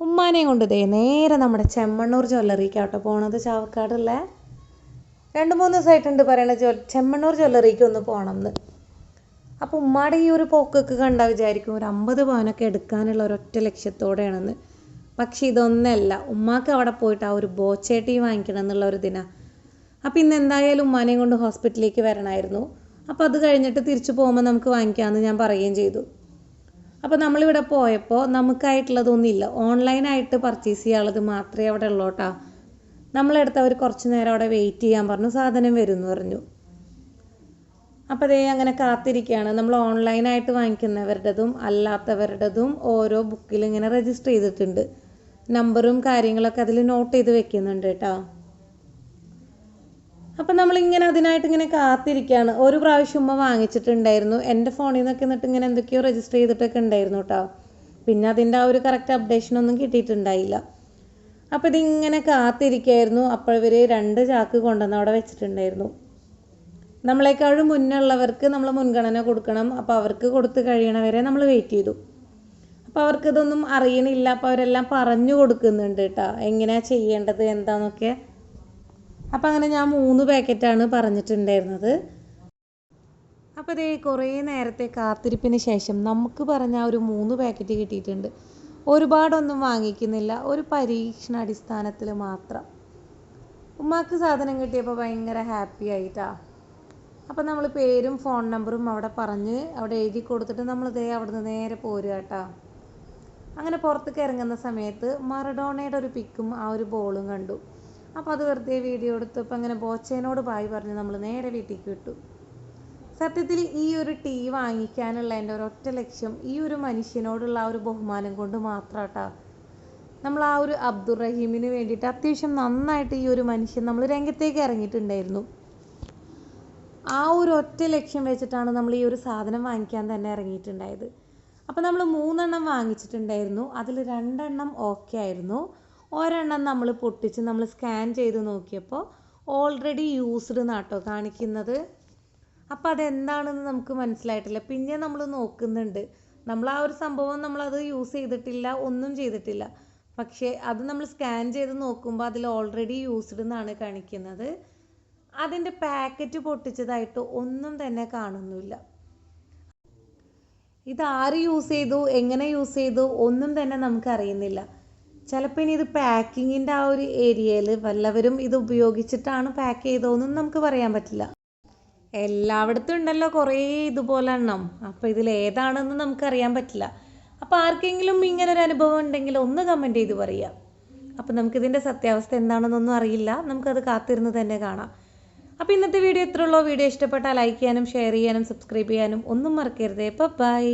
ഉമ്മാനെയും കൊണ്ട് നേരെ നമ്മുടെ ചെമ്മണ്ണൂർ ജ്വല്ലറിക്കാട്ടോ പോണത്. ചാവക്കാടുള്ള 2-3 ദിവസമായിട്ടുണ്ട് പറയണ ചെമ്മണ്ണൂർ ജ്വല്ലറിക്ക് ഒന്ന് പോകണം എന്ന്. അപ്പോൾ ഉമ്മാടെ ഈ ഒരു പോക്കൊക്കെ കണ്ടാൽ വിചാരിക്കും ഒരു 50 പവനൊക്കെ എടുക്കാനുള്ള ഒരൊറ്റ ലക്ഷ്യത്തോടെയാണെന്ന്. പക്ഷെ ഇതൊന്നല്ല, ഉമ്മാക്ക് അവിടെ പോയിട്ട് ആ ഒരു ബോച്ചേട്ടി വാങ്ങിക്കണം എന്നുള്ള ഒരു ദിനം. അപ്പോൾ ഇന്ന് എന്തായാലും ഉമ്മാനെയും കൊണ്ട് ഹോസ്പിറ്റലിലേക്ക് വരണമായിരുന്നു. അപ്പോൾ അത് കഴിഞ്ഞിട്ട് തിരിച്ചു പോകുമ്പോൾ നമുക്ക് വാങ്ങിക്കാമെന്ന് ഞാൻ പറയുകയും ചെയ്തു. അപ്പോൾ നമ്മളിവിടെ പോയപ്പോൾ നമുക്കായിട്ടുള്ളതൊന്നുമില്ല, ഓൺലൈനായിട്ട് പർച്ചേസ് ചെയ്യാനുള്ളത് മാത്രമേ അവിടെ ഉള്ളൂ കേട്ടോ. നമ്മളെടുത്ത് അവർ കുറച്ച് നേരം അവിടെ വെയിറ്റ് ചെയ്യാൻ പറഞ്ഞു, സാധനം വരും എന്ന് പറഞ്ഞു. അപ്പോൾ അതേ അങ്ങനെ കാത്തിരിക്കുകയാണ്. നമ്മൾ ഓൺലൈനായിട്ട് വാങ്ങിക്കുന്നവരുടേതും അല്ലാത്തവരുടേതും ഓരോ ബുക്കിൽ ഇങ്ങനെ രജിസ്റ്റർ ചെയ്തിട്ടുണ്ട്, നമ്പറും കാര്യങ്ങളൊക്കെ അതിൽ നോട്ട് ചെയ്ത് വെക്കുന്നുണ്ട് കേട്ടോ. അപ്പം നമ്മളിങ്ങനെ അതിനായിട്ട് ഇങ്ങനെ കാത്തിരിക്കുകയാണ്. ഒരു പ്രാവശ്യം ഉമ്മ വാങ്ങിച്ചിട്ടുണ്ടായിരുന്നു, എൻ്റെ ഫോണിൽ നിന്നൊക്കെ എന്നിട്ട് ഇങ്ങനെ എന്തൊക്കെയോ രജിസ്റ്റർ ചെയ്തിട്ടൊക്കെ ഉണ്ടായിരുന്നു കേട്ടോ. പിന്നെ അതിൻ്റെ ആ ഒരു കറക്റ്റ് അപ്ഡേഷനൊന്നും കിട്ടിയിട്ടുണ്ടായില്ല. അപ്പോൾ ഇതിങ്ങനെ കാത്തിരിക്കുകയായിരുന്നു. അപ്പോൾ ഇവർ 2 ചാക്ക് കൊണ്ടുവന്ന് അവിടെ വെച്ചിട്ടുണ്ടായിരുന്നു. നമ്മളെക്കാളും മുന്നേ ഉള്ളവർക്ക് നമ്മൾ മുൻഗണന കൊടുക്കണം. അപ്പോൾ അവർക്ക് കൊടുത്ത് കഴിയണവരെ നമ്മൾ വെയിറ്റ് ചെയ്തു. അപ്പോൾ അവർക്കിതൊന്നും അറിയണില്ല. അപ്പോൾ അവരെല്ലാം പറഞ്ഞു കൊടുക്കുന്നുണ്ട് കേട്ടോ, എങ്ങനെയാണ് ചെയ്യേണ്ടത് എന്താണെന്നൊക്കെ. അപ്പോൾ അങ്ങനെ ഞാൻ 3 പാക്കറ്റാണ് പറഞ്ഞിട്ടുണ്ടായിരുന്നത്. അപ്പോൾ ഇതേ കുറേ നേരത്തെ കാത്തിരിപ്പിന് ശേഷം നമുക്ക് പറഞ്ഞ ഒരു 3 പാക്കറ്റ് കിട്ടിയിട്ടുണ്ട്. ഒരുപാടൊന്നും വാങ്ങിക്കുന്നില്ല, ഒരു പരീക്ഷണാടിസ്ഥാനത്തിൽ മാത്രം. ഉമ്മാക്ക് സാധനം കിട്ടിയപ്പോൾ ഭയങ്കര ഹാപ്പി ആയിട്ടാ. അപ്പോൾ നമ്മൾ പേരും ഫോൺ നമ്പറും അവിടെ പറഞ്ഞ് അവിടെ എഴുതി കൊടുത്തിട്ട് നമ്മളിതേ അവിടെ നിന്ന് നേരെ പോരുക കേട്ടോ. അങ്ങനെ പുറത്തേക്ക് ഇറങ്ങുന്ന സമയത്ത് മറഡോണയുടെ ഒരു പിക്കും ആ ഒരു ബോളും കണ്ടു. അപ്പോൾ അത് വെറുതെ വീഡിയോ എടുത്തപ്പോൾ അങ്ങനെ ബോച്ചേനോട് ബായ് പറഞ്ഞ് നമ്മൾ നേരെ വീട്ടിലേക്ക് വിട്ടു. സത്യത്തിൽ ഈ ഒരു ടീ വാങ്ങിക്കാനുള്ള എൻ്റെ ഒരൊറ്റ ലക്ഷ്യം ഈ ഒരു മനുഷ്യനോടുള്ള ആ ഒരു ബഹുമാനം കൊണ്ട് മാത്രം കേട്ടോ. നമ്മൾ ആ ഒരു അബ്ദുറഹീമിന് വേണ്ടിയിട്ട് അത്യാവശ്യം നന്നായിട്ട് ഈ ഒരു മനുഷ്യൻ നമ്മൾ രംഗത്തേക്ക് ഇറങ്ങിയിട്ടുണ്ടായിരുന്നു. ആ ഒരു ഒറ്റ ലക്ഷ്യം വെച്ചിട്ടാണ് നമ്മൾ ഈ ഒരു സാധനം വാങ്ങിക്കാൻ തന്നെ ഇറങ്ങിയിട്ടുണ്ടായത്. അപ്പോൾ നമ്മൾ 3 എണ്ണം വാങ്ങിച്ചിട്ടുണ്ടായിരുന്നു. അതിൽ 2 എണ്ണം ഓക്കെ ആയിരുന്നു. ഒരെണ്ണം നമ്മൾ പൊട്ടിച്ച് നമ്മൾ സ്കാൻ ചെയ്ത് നോക്കിയപ്പോൾ ഓൾറെഡി യൂസ്ഡ് എന്നാട്ടോ കാണിക്കുന്നത്. അപ്പോൾ അതെന്താണെന്ന് നമുക്ക് മനസ്സിലായിട്ടില്ല. പിന്നെ നമ്മൾ നോക്കുന്നുണ്ട്, നമ്മൾ ആ ഒരു സംഭവം നമ്മളത് യൂസ് ചെയ്തിട്ടില്ല, ഒന്നും ചെയ്തിട്ടില്ല. പക്ഷേ അത് നമ്മൾ സ്കാൻ ചെയ്ത് നോക്കുമ്പോൾ അതിൽ ഓൾറെഡി യൂസ്ഡ് എന്നാണ് കാണിക്കുന്നത്. അതിൻ്റെ പാക്കറ്റ് പൊട്ടിച്ചതായിട്ട് ഒന്നും തന്നെ കാണുന്നില്ല. ഇതാര് യൂസ് ചെയ്തു, എങ്ങനെ യൂസ് ചെയ്തു ഒന്നും തന്നെ നമുക്ക് അറിയുന്നില്ല. ചിലപ്പോൾ ഇനി ഇത് പാക്കിങ്ങിൻ്റെ ആ ഒരു ഏരിയയിൽ വല്ലവരും ഇത് ഉപയോഗിച്ചിട്ടാണ് പാക്ക് ചെയ്തതെന്നും നമുക്ക് പറയാൻ പറ്റില്ല. എല്ലായിടത്തും ഉണ്ടല്ലോ കുറേ ഇതുപോലെ എണ്ണം. അപ്പോൾ ഇതിൽ ഏതാണെന്ന് നമുക്കറിയാൻ പറ്റില്ല. അപ്പോൾ ആർക്കെങ്കിലും ഇങ്ങനൊരു അനുഭവം ഉണ്ടെങ്കിൽ ഒന്ന് കമൻറ്റ് ചെയ്ത് പറയുക. അപ്പോൾ നമുക്കിതിൻ്റെ സത്യാവസ്ഥ എന്താണെന്നൊന്നും അറിയില്ല, നമുക്കത് കാത്തിരുന്ന് തന്നെ കാണാം. അപ്പോൾ ഇന്നത്തെ വീഡിയോ ഇത്രയുള്ളൂ. വീഡിയോ ഇഷ്ടപ്പെട്ടാൽ ലൈക്ക് ചെയ്യാനും ഷെയർ ചെയ്യാനും സബ്സ്ക്രൈബ് ചെയ്യാനും ഒന്നും മറക്കരുതേ. ബൈ.